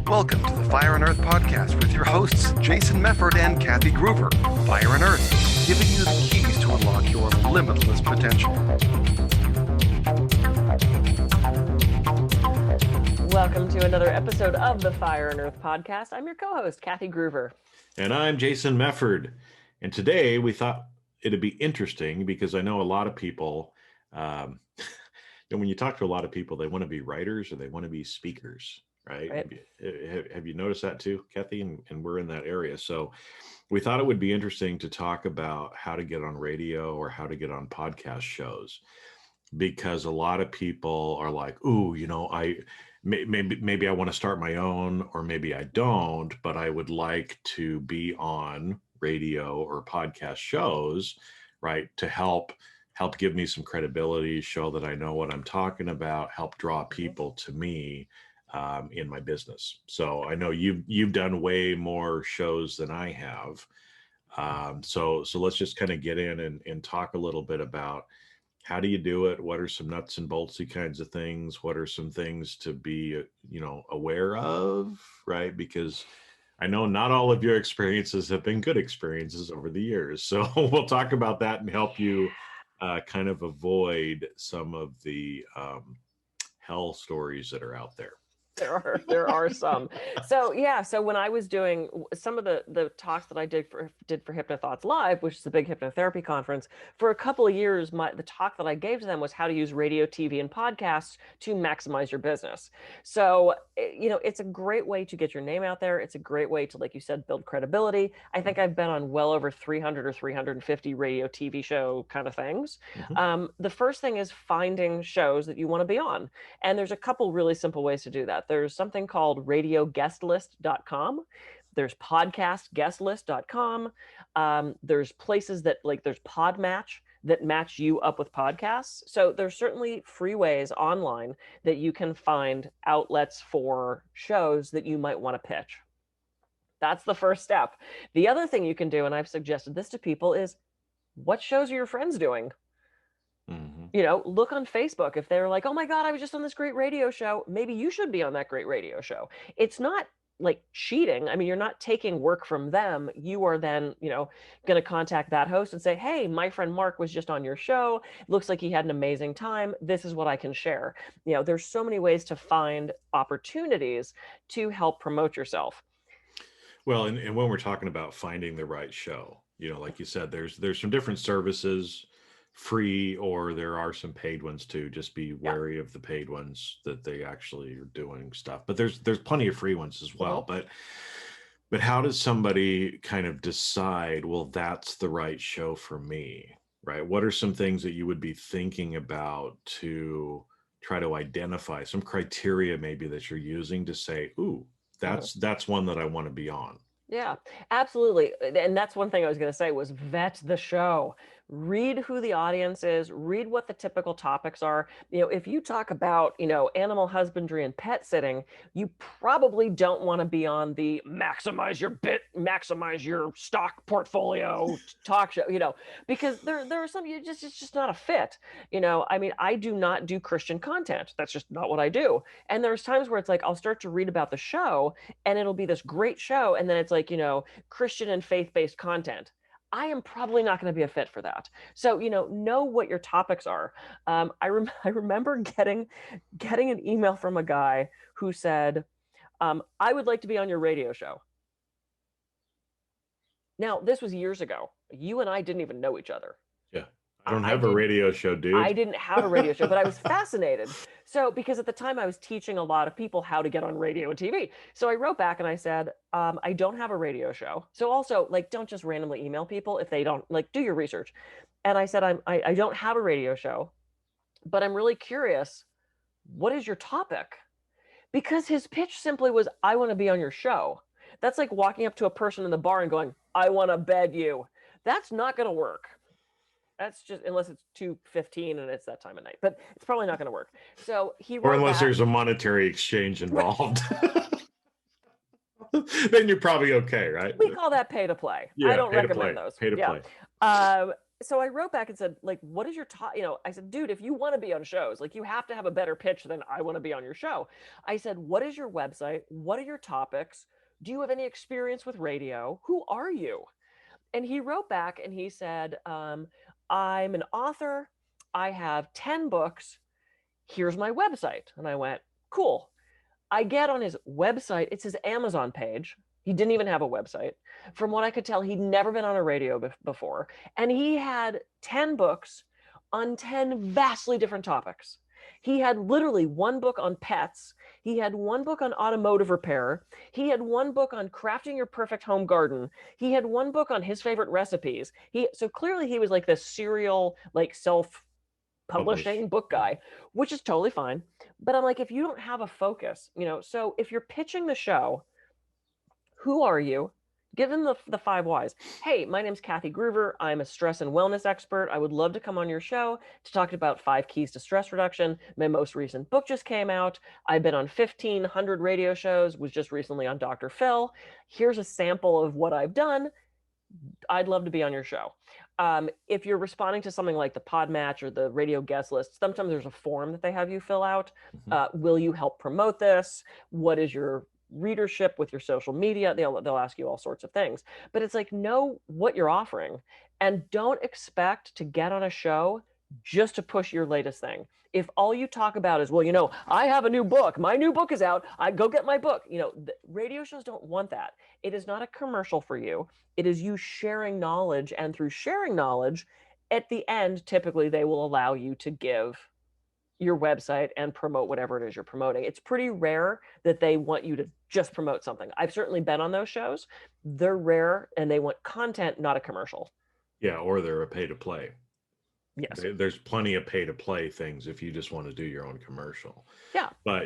Welcome to the Fire and Earth podcast with your hosts, Jason Mefford and Kathy Groover. Fire and Earth, giving you the keys to unlock your limitless potential. Welcome to another episode of the Fire and Earth podcast. I'm your co-host, Kathy Groover. And I'm Jason Mefford. And today we thought it'd be interesting because I know a lot of people, and when you talk to a lot of people, they want to be writers or they want to be speakers, right? Have you noticed that too, Kathy? And we're in that area. So we thought it would be interesting to talk about how to get on radio or how to get on podcast shows, because a lot of people are like, ooh, maybe I want to start my own, or maybe I don't, but I would like to be on radio or podcast shows, right? To help give me some credibility, show that I know what I'm talking about, help draw people to me in my business. So I know you've done way more shows than I have. So let's just kind of get in and talk a little bit about how do you do it? What are some nuts and boltsy kinds of things? What are some things to be, aware of, right? Because I know not all of your experiences have been good experiences over the years. So we'll talk about that and help you kind of avoid some of the hell stories that are out there. There are some. So when I was doing some of the talks that I did for HypnoThoughts Live, which is the big hypnotherapy conference, for a couple of years, the talk that I gave to them was how to use radio, TV, and podcasts to maximize your business. So, it's a great way to get your name out there. It's a great way to, like you said, build credibility. I think I've been on well over 300 or 350 radio, TV show kind of things. Mm-hmm. The first thing is finding shows that you want to be on. And there's a couple really simple ways to do that. There's something called radioguestlist.com. There's podcastguestlist.com. There's places that, like, there's Podmatch that match you up with podcasts. So there's certainly free ways online that you can find outlets for shows that you might want to pitch. That's the first step. The other thing you can do, and I've suggested this to people, is what shows are your friends doing? Mm-hmm. Look on Facebook. If they're like, oh my God, I was just on this great radio show, maybe you should be on that great radio show. It's not like cheating. I mean, you're not taking work from them. You are then, going to contact that host and say, hey, my friend Mark was just on your show. Looks like he had an amazing time. This is what I can share. There's so many ways to find opportunities to help promote yourself. Well, and when we're talking about finding the right show, like you said, there's some different services, free, or there are some paid ones too. Just be wary of the paid ones that they actually are doing stuff. But there's plenty of free ones as well. Mm-hmm. But how does somebody kind of decide, well, that's the right show for me, right? What are some things that you would be thinking about to try to identify some criteria maybe that you're using to say, ooh, that's one that I want to be on? Yeah, absolutely. And that's one thing I was going to say was vet the show. Read who the audience is, read what the typical topics are. If you talk about, animal husbandry and pet sitting, you probably don't want to be on the maximize your stock portfolio talk show, because there are some, it's just not a fit. I do not do Christian content. That's just not what I do. And there's times where it's like, I'll start to read about the show and it'll be this great show. And then it's like, Christian and faith-based content. I am probably not going to be a fit for that. So, know what your topics are. I remember getting an email from a guy who said, I would like to be on your radio show. Now, this was years ago. You and I didn't even know each other. Yeah. I don't have a radio show, dude. I didn't have a radio show, but I was fascinated. So, because at the time I was teaching a lot of people how to get on radio and TV. So I wrote back and I said, I don't have a radio show. So also, don't just randomly email people if they don't, do your research. And I said, I don't have a radio show, but I'm really curious. What is your topic? Because his pitch simply was, I want to be on your show. That's like walking up to a person in the bar and going, I want to bed you. That's not going to work. That's just, unless it's 2:15 and it's that time of night, but it's probably not going to work. So or unless there's a monetary exchange involved. Then you're probably okay, right? We call that pay to play. Yeah, I don't recommend those. Pay to play. So I wrote back and said, like, what is your top, I said, dude, if you want to be on shows, like, you have to have a better pitch than I want to be on your show. I said, what is your website? What are your topics? Do you have any experience with radio? Who are you? And he wrote back and he said, I'm an author. I have 10 books. Here's my website. And I went, cool. I get on his website, it's his Amazon page. He didn't even have a website. From what I could tell, he'd never been on a radio before. And he had 10 books on 10 vastly different topics. He had literally one book on pets. He had one book on automotive repair. He had one book on crafting your perfect home garden. He had one book on his favorite recipes. So clearly he was like this serial, like self-publishing book guy, which is totally fine. But I'm like, if you don't have a focus, so if you're pitching the show, who are you? Give them the 5 whys. Hey, my name's Kathy Groover. I'm a stress and wellness expert. I would love to come on your show to talk about 5 keys to stress reduction. My most recent book just came out. I've been on 1,500 radio shows, was just recently on Dr. Phil. Here's a sample of what I've done. I'd love to be on your show. If you're responding to something like the pod match or the radio guest list, sometimes there's a form that they have you fill out. Will you help promote this? What is your readership with your social media? They'll ask you all sorts of things. But it's like, know what you're offering and don't expect to get on a show just to push your latest thing. If all you talk about is, well, I have a new book. My new book is out. I go get my book. Radio shows don't want that. It is not a commercial for you. It is you sharing knowledge. And through sharing knowledge, at the end, typically they will allow you to give your website and promote whatever it is you're promoting. It's pretty rare that they want you to just promote something. I've certainly been on those shows. They're rare and they want content, not a commercial. Yeah, or they're a pay to play. Yes. There's plenty of pay to play things if you just want to do your own commercial. Yeah. But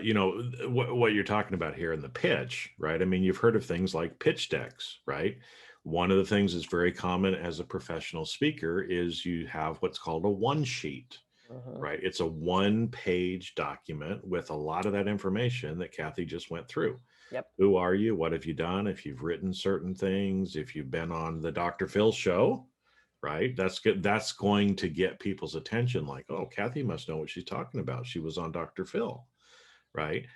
what you're talking about here in the pitch, right? I mean, you've heard of things like pitch decks, right? One of the things that's very common as a professional speaker is you have what's called a one sheet, right? It's a 1-page document with a lot of that information that Kathy just went through. Yep. Who are you? What have you done? If you've written certain things, if you've been on the Dr. Phil show, right? That's good. That's going to get people's attention. Like, oh, Kathy must know what she's talking about. She was on Dr. Phil, right?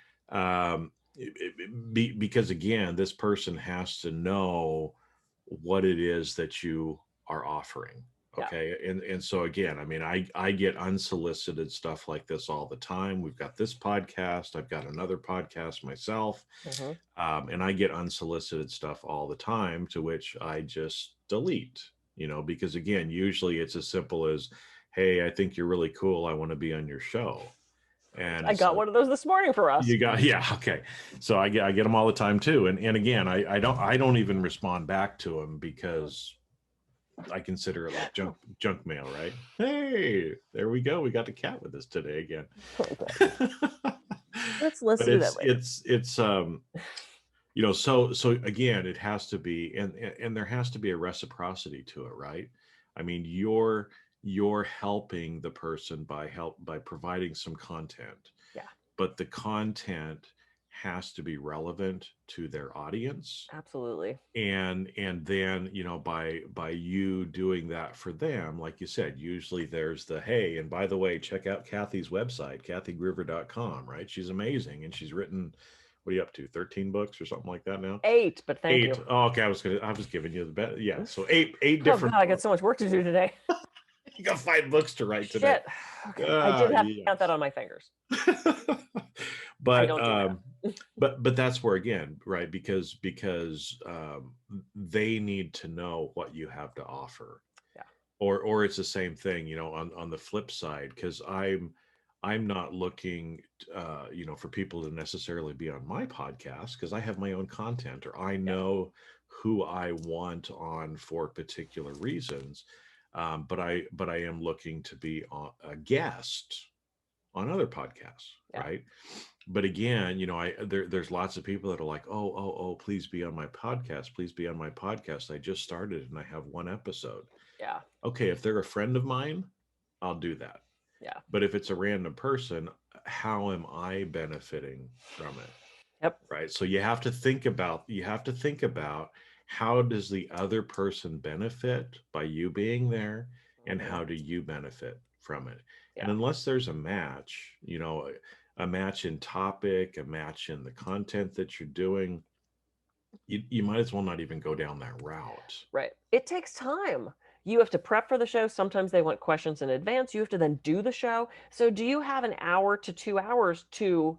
Because again, this person has to know what it is that you are offering. Okay. Yeah. And so again, I mean, I get unsolicited stuff like this all the time. We've got this podcast. I've got another podcast myself. And I get unsolicited stuff all the time, to which I just delete. Because again, usually it's as simple as, hey, I think you're really cool. I want to be on your show. And I got one of those this morning for us. Yeah. Okay. So I get them all the time too. And again, I don't even respond back to them because I consider it like junk mail, right? Hey, there we go. We got the cat with us today again. Let's listen to that later. It's so again, it has to be, and there has to be a reciprocity to it, right? I mean, you're helping the person by providing some content. Yeah. But the content has to be relevant to their audience. Absolutely. And then, by you doing that for them, like you said, usually there's the, hey, and by the way, check out Kathy's website, kathygroover.com, right? She's amazing. And she's written, what are you up to? 13 books or something like that now? 8, but thank you. Oh, okay. I was giving you the best. Yeah. So eight different. God, I got so much work to do today. You got 5 books to write today. Shit. Okay. I did have to count that on my fingers. But but that's where, again, right? Because they need to know what you have to offer. Yeah. Or it's the same thing, on the flip side, because I'm not looking, for people to necessarily be on my podcast, because I have my own content, or I know who I want on for particular reasons. But I am looking to be a guest on other podcasts, right? But again, there's lots of people that are like, oh, please be on my podcast. Please be on my podcast. I just started and I have 1 episode. Yeah. Okay, if they're a friend of mine, I'll do that. Yeah. But if it's a random person, how am I benefiting from it? Yep. Right. So you have to think about how does the other person benefit by you being there? and how do you benefit from it. And Yeah. unless there's a match, a match in topic, a match in the content that you're doing, you might as well not even go down that route. Right. It takes time. You have to prep for the show. Sometimes they want questions in advance. You have to then do the show. So, do you have an hour to 2 hours to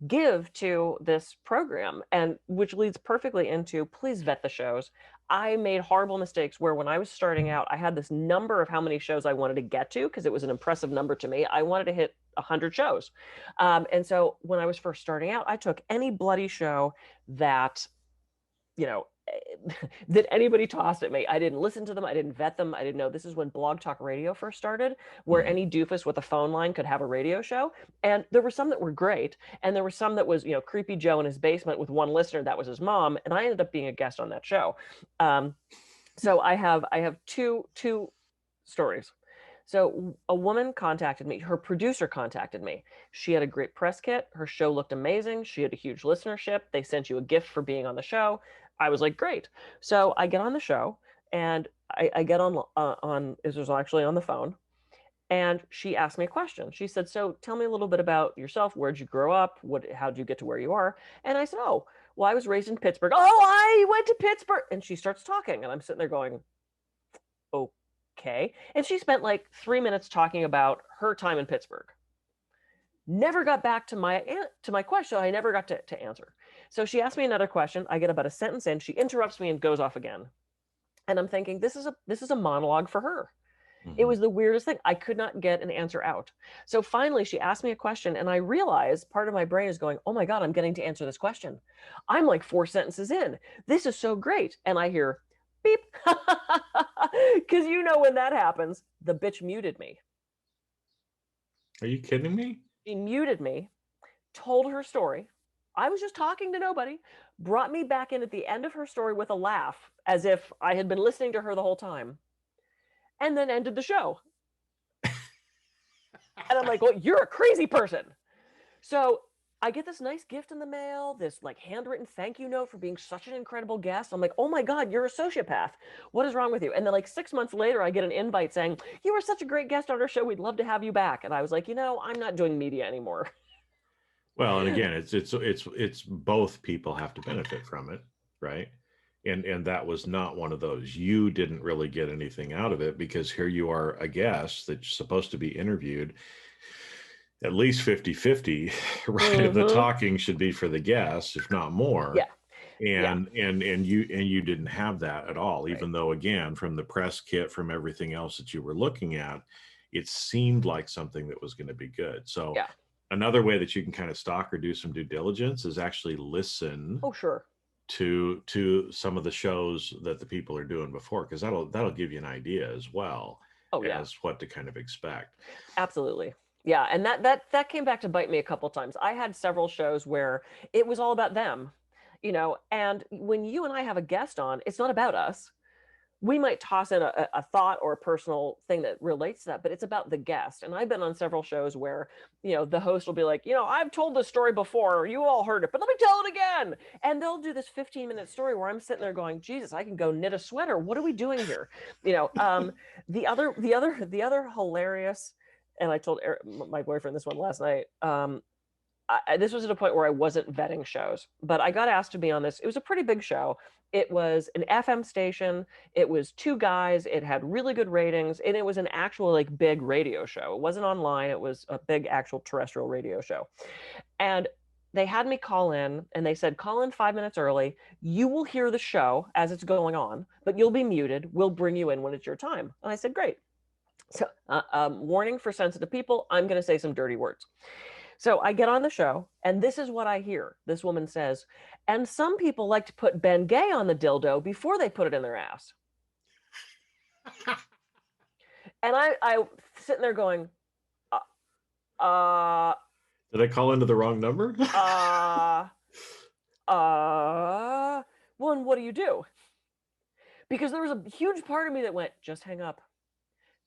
give to this program? And which leads perfectly into please vet the shows. I made horrible mistakes where when I was starting out, I had this number of how many shows I wanted to get to because it was an impressive number to me. I wanted to hit 100 shows. And so when I was first starting out, I took any bloody show that, you know, that anybody tossed at me. I didn't listen to them. I didn't vet them. I didn't know. This is when Blog Talk Radio first started, where Mhm. any doofus with a phone line could have a radio show. And there were some that were great. And there were some that was, Creepy Joe in his basement with one listener. That was his mom. And I ended up being a guest on that show. So I have two stories. So a woman contacted me. Her producer contacted me. She had a great press kit. Her show looked amazing. She had a huge listenership. They sent you a gift for being on the show. I was like, great. So I get on the show, and I get on. This was actually on the phone, and she asked me a question. She said, "So tell me a little bit about yourself. Where'd you grow up? How'd you get to where you are?" And I said, "Oh, well, I was raised in Pittsburgh." "Oh, I went to Pittsburgh," and she starts talking, and I'm sitting there going, okay. And she spent like 3 minutes talking about her time in Pittsburgh. Never got back to my question. I never got to answer. So she asked me another question. I get about a sentence in. She interrupts me and goes off again. And I'm thinking, this is a monologue for her. It Mhm. was the weirdest thing. I could not get an answer out. So finally, she asked me a question, and I realized part of my brain is going, oh my God, I'm getting to answer this question. I'm like 4 sentences in. This is so great. And I hear beep. Because when that happens, the bitch muted me. Are you kidding me? She muted me, told her story. I was just talking to nobody, brought me back in at the end of her story with a laugh, as if I had been listening to her the whole time, and then ended the show. And I'm like, well, you're a crazy person. So I get this nice gift in the mail, this like handwritten thank you note for being such an incredible guest. I'm like, oh my God, you're a sociopath. What is wrong with you? And then like 6 months later, I get an invite saying, you were such a great guest on our show. We'd love to have you back. And I was like, I'm not doing media anymore. Well, and again, it's both people have to benefit from it, right? And that was not one of those. You didn't really get anything out of it because here you are, a guest that's supposed to be interviewed at least 50-50, right? Of the Mm-hmm. talking should be for the guests, if not more. Yeah. And you didn't have that at all, Right. even though, again, from the press kit, from everything else that you were looking at, it seemed like something that was going to be good. So Yeah. another way that you can kind of stalk or do some due diligence is actually listen Oh, sure. to some of the shows that the people are doing before, because that'll give you an idea as well Oh, yeah. as what to kind of expect. Absolutely. Yeah. And that came back to bite me a couple times. I had several shows where it was all about them, and when you and I have a guest on, it's not about us. We might toss in a thought or a personal thing that relates to that, but it's about the guest. And I've been on several shows where, the host will be like, I've told this story before, you all heard it, but let me tell it again. And they'll do this 15-minute story where I'm sitting there going, Jesus, I can go knit a sweater. What are we doing here? The other hilarious, and I told my boyfriend this one last night. This was at a point where I wasn't vetting shows, but I got asked to be on this. It was a pretty big show. It was an FM station. It was 2 guys. It had really good ratings, and it was an actual like big radio show. It wasn't online. It was a big actual terrestrial radio show. And they had me call in, and they said, call in 5 minutes early. You will hear the show as it's going on, but you'll be muted. We'll bring you in when it's your time. And I said, great. So warning for sensitive people, I'm going to say some dirty words. So I get on the show, and this is what I hear. This woman says, and some people like to put Ben Gay on the dildo before they put it in their ass. And I sitting there going, Did I call into the wrong number? Well, and what do? Because there was a huge part of me that went, just hang up.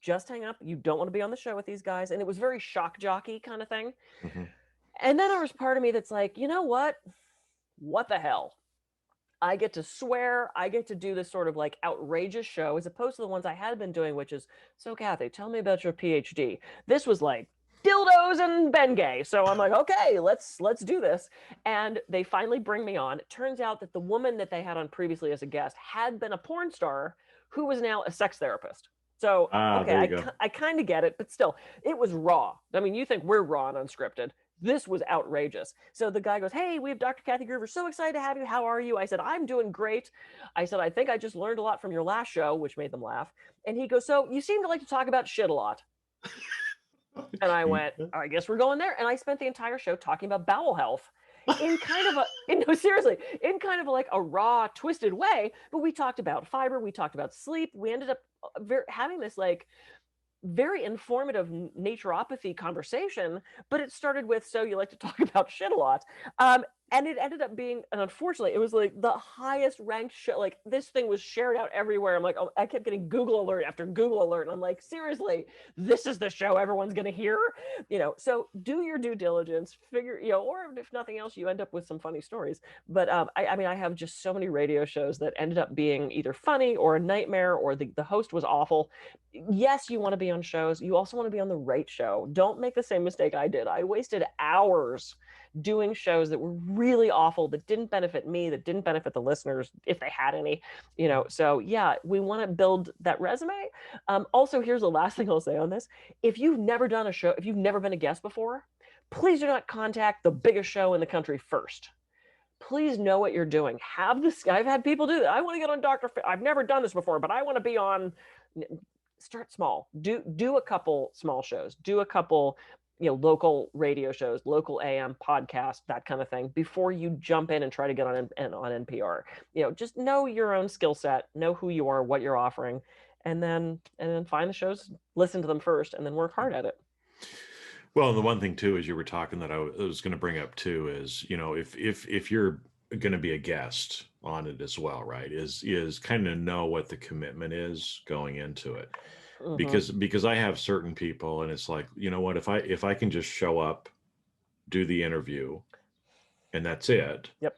Just hang up. You don't want to be on the show with these guys. And it was very shock jockey kind of thing. Mm-hmm. And then there was part of me that's like, you know what? What the hell? I get to swear. I get to do this sort of like outrageous show as opposed to the ones I had been doing, which is, so Kathy, tell me about your PhD. This was like dildos and Bengay. So I'm like, okay, let's do this. And they finally bring me on. It turns out that the woman that they had on previously as a guest had been a porn star who was now a sex therapist. So, okay, there you go. I kind of get it, but still, it was raw. I mean, you think we're raw and unscripted. This was outrageous. So the guy goes, hey, we have Dr. Kathy Groover. So excited to have you. How are you? I said, I'm doing great. I said, I think I just learned a lot from your last show, which made them laugh. And he goes, so you seem to like to talk about shit a lot. And I went, I guess we're going there. And I spent the entire show talking about bowel health in kind of no, seriously, in kind of like a raw, twisted way. But we talked about fiber. We talked about sleep. We ended up having this like very informative naturopathy conversation, but it started with, so you like to talk about shit a lot. And it ended up being, and unfortunately, it was like the highest ranked show. Like this thing was shared out everywhere. I'm like, oh, I kept getting Google alert after Google alert. And I'm like, seriously, this is the show everyone's going to hear, so do your due diligence, figure, or if nothing else, you end up with some funny stories. But I mean, I have just so many radio shows that ended up being either funny or a nightmare, or the host was awful. Yes, you want to be on shows. You also want to be on the right show. Don't make the same mistake I did. I wasted hours doing shows that were really awful, that didn't benefit me, that didn't benefit the listeners, if they had any, So yeah, we want to build that resume. Also, here's the last thing I'll say on this. If you've never done a show, if you've never been a guest before, please do not contact the biggest show in the country first. Please know what you're doing. Have this. I've had people do that. I want to get on Dr. I've never done this before, but I want to be on. Start small. Do a couple small shows. Do a couple, local radio shows, local AM podcast, that kind of thing, before you jump in and try to get on NPR. Just know your own skill set, know who you are, what you're offering, and then find the shows, listen to them first, and then work hard at it. Well, and the one thing too, as you were talking, that I was going to bring up too is, if you're going to be a guest on it as well, right, is kind of know what the commitment is going into it. Mm-hmm. Because I have certain people, and it's like, you know what, if I can just show up, do the interview, and that's it. Yep.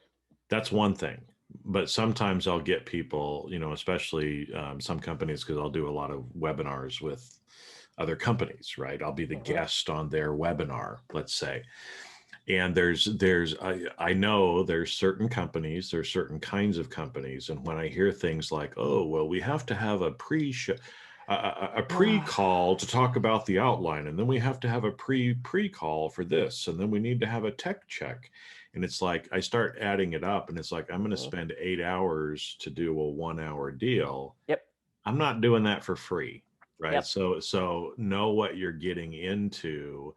That's one thing. But sometimes I'll get people, especially some companies, because I'll do a lot of webinars with other companies, right? I'll be the guest on their webinar, let's say. And I know there's certain companies, there's certain kinds of companies. And when I hear things like, oh, well, we have to have a pre-call to talk about the outline, and then we have to have a pre-call for this, and then we need to have a tech check. And it's like, I start adding it up, and it's like, I'm going to spend 8 hours to do a 1 hour deal. Yep. I'm not doing that for free, right? Yep. So know what you're getting into.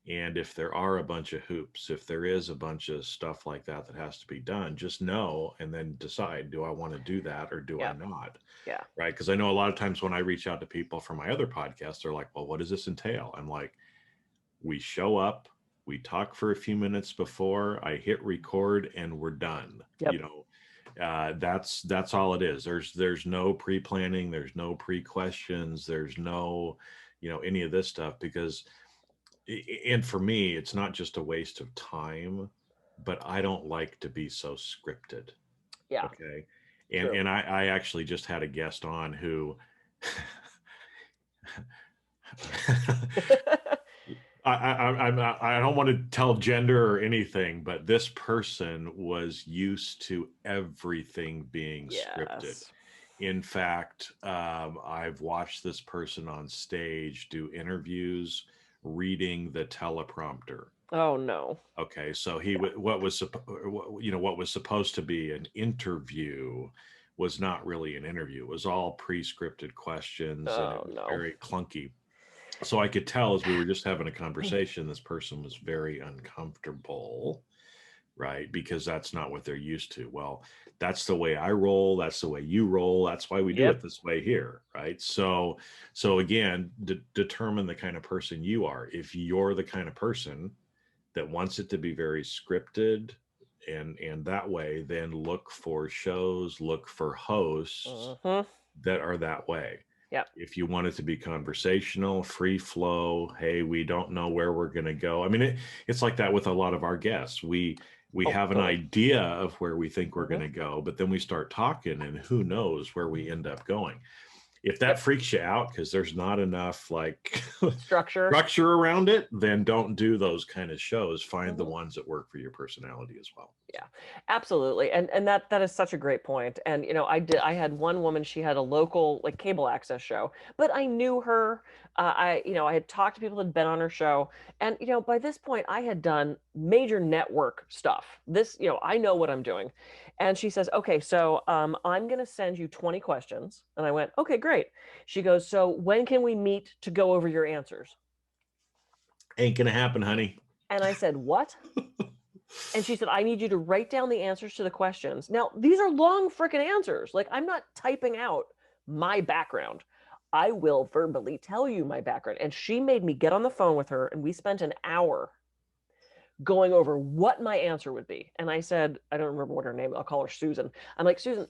And if there are a bunch of hoops, if there is a bunch of stuff like that has to be done, just know, and then decide, do I want to do that or do I not? Yeah. Right. Because I know a lot of times when I reach out to people from my other podcasts, they're like, well, what does this entail? I'm like, we show up, we talk for a few minutes before, I hit record, and we're done. Yep. That's all it is. There's no pre-planning, there's no pre-questions, there's no, any of this stuff, because, and for me, it's not just a waste of time, but I don't like to be so scripted. Yeah. Okay. And I actually just had a guest on who I don't want to tell gender or anything, but this person was used to everything being scripted. In fact, I've watched this person on stage do interviews reading the teleprompter. Oh no. Okay, so what was supposed to be an interview was not really an interview. It was all pre-scripted questions, and it was very clunky. So I could tell, as we were just having a conversation, this person was very uncomfortable, right? Because that's not what they're used to. Well, that's the way I roll. That's the way you roll. That's why we do it this way here, right? So again, determine the kind of person you are. If you're the kind of person that wants it to be very scripted and that way, then look for shows, look for hosts that are that way. Yep. If you want it to be conversational, free flow, hey, we don't know where we're going to go. I mean, it's like that with a lot of our guests. We have an totally. idea of where we think we're Mhm. going to go, but then we start talking and who knows where we end up going. If that Yep. freaks you out because there's not enough like Structure. around it, then don't do those kind of shows. Find the Mhm. ones that work for your personality as well. Yeah, absolutely. And that is such a great point. And I had one woman, she had a local like cable access show, but I knew her. I had talked to people that had been on her show, and by this point I had done major network stuff. This, I know what I'm doing. And she says, "Okay, so I'm going to send you 20 questions." And I went, "Okay, great." She goes, "So when can we meet to go over your answers?" Ain't gonna happen, honey. And I said, "What?" And she said, "I need you to write down the answers to the questions." Now, these are long freaking answers. Like, I'm not typing out my background. I will verbally tell you my background. And she made me get on the phone with her, and we spent an hour going over what my answer would be. And I said, I don't remember what her name, I'll call her Susan. I'm like, "Susan,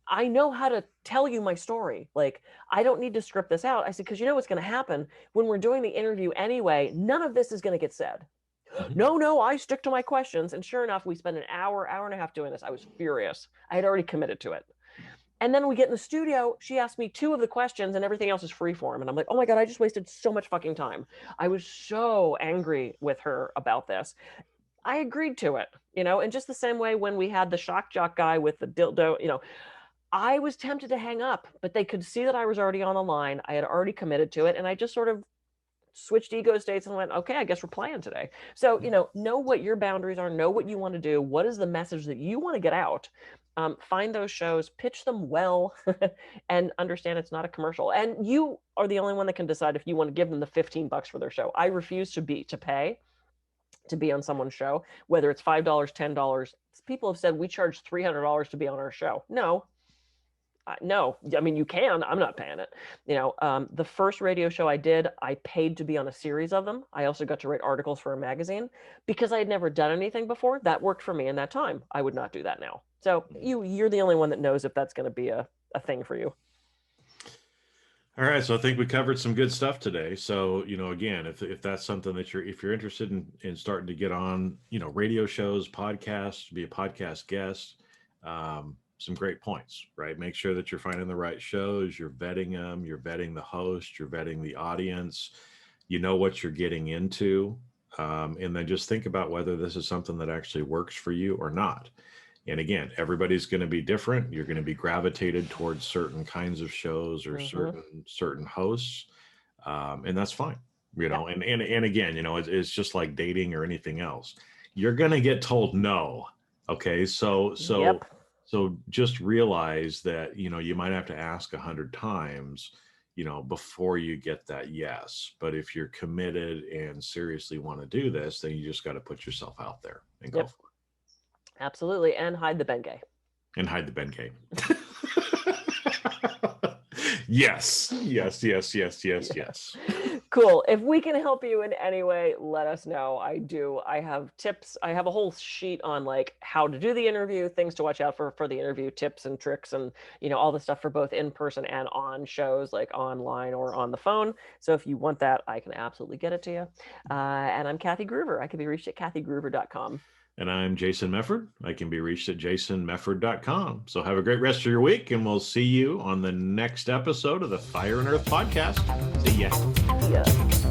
I know how to tell you my story. Like, I don't need to script this out." I said, "Because you know what's going to happen when we're doing the interview anyway, none of this is going to get said." Mhm. No, I stick to my questions. And sure enough, we spent an hour and a half doing this. I was furious. I had already committed to it. And then we get in the studio. She asked me 2 of the questions, and everything else is free form. And I'm like, "Oh my God, I just wasted so much fucking time." I was so angry with her about this. I agreed to it, in just the same way when we had the shock jock guy with the dildo, I was tempted to hang up, but they could see that I was already on the line. I had already committed to it. And I just sort of switched ego states and went, "Okay, I guess we're playing today." So, know what your boundaries are, know what you want to do. What is the message that you want to get out? Find those shows, pitch them well, and understand it's not a commercial. And you are the only one that can decide if you want to give them the $15 for their show. I refuse to pay to be on someone's show, whether it's $5, $10. People have said we charge $300 to be on our show. No, I mean, you can. I'm not paying it. The first radio show I did, I paid to be on a series of them. I also got to write articles for a magazine because I had never done anything before. That worked for me in that time. I would not do that now. So you're the only one that knows if that's going to be a thing for you. All right, so I think we covered some good stuff today. So, again, if that's something that if you're interested in starting to get on, radio shows, podcasts, be a podcast guest, some great points, right? Make sure that you're finding the right shows, you're vetting them, you're vetting the host, you're vetting the audience, you know what you're getting into, and then just think about whether this is something that actually works for you or not. And again, everybody's going to be different. You're going to be gravitated towards certain kinds of shows or certain hosts, and that's fine. And again, it's just like dating or anything else. You're going to get told no. Okay, so just realize that you might have to ask 100 times, before you get that yes. But if you're committed and seriously want to do this, then you just got to put yourself out there and go for it. Absolutely. And hide the Bengay. And hide the Bengay. Yes. Cool. If we can help you in any way, let us know. I do. I have tips. I have a whole sheet on like how to do the interview, things to watch out for the interview, tips and tricks, and all the stuff for both in person and on shows, like online or on the phone. So if you want that, I can absolutely get it to you. And I'm Kathy Groover. I can be reached at kathygroover.com. And I'm Jason Mefford. I can be reached at jasonmefford.com. So have a great rest of your week, and we'll see you on the next episode of the Fire and Earth podcast. See ya.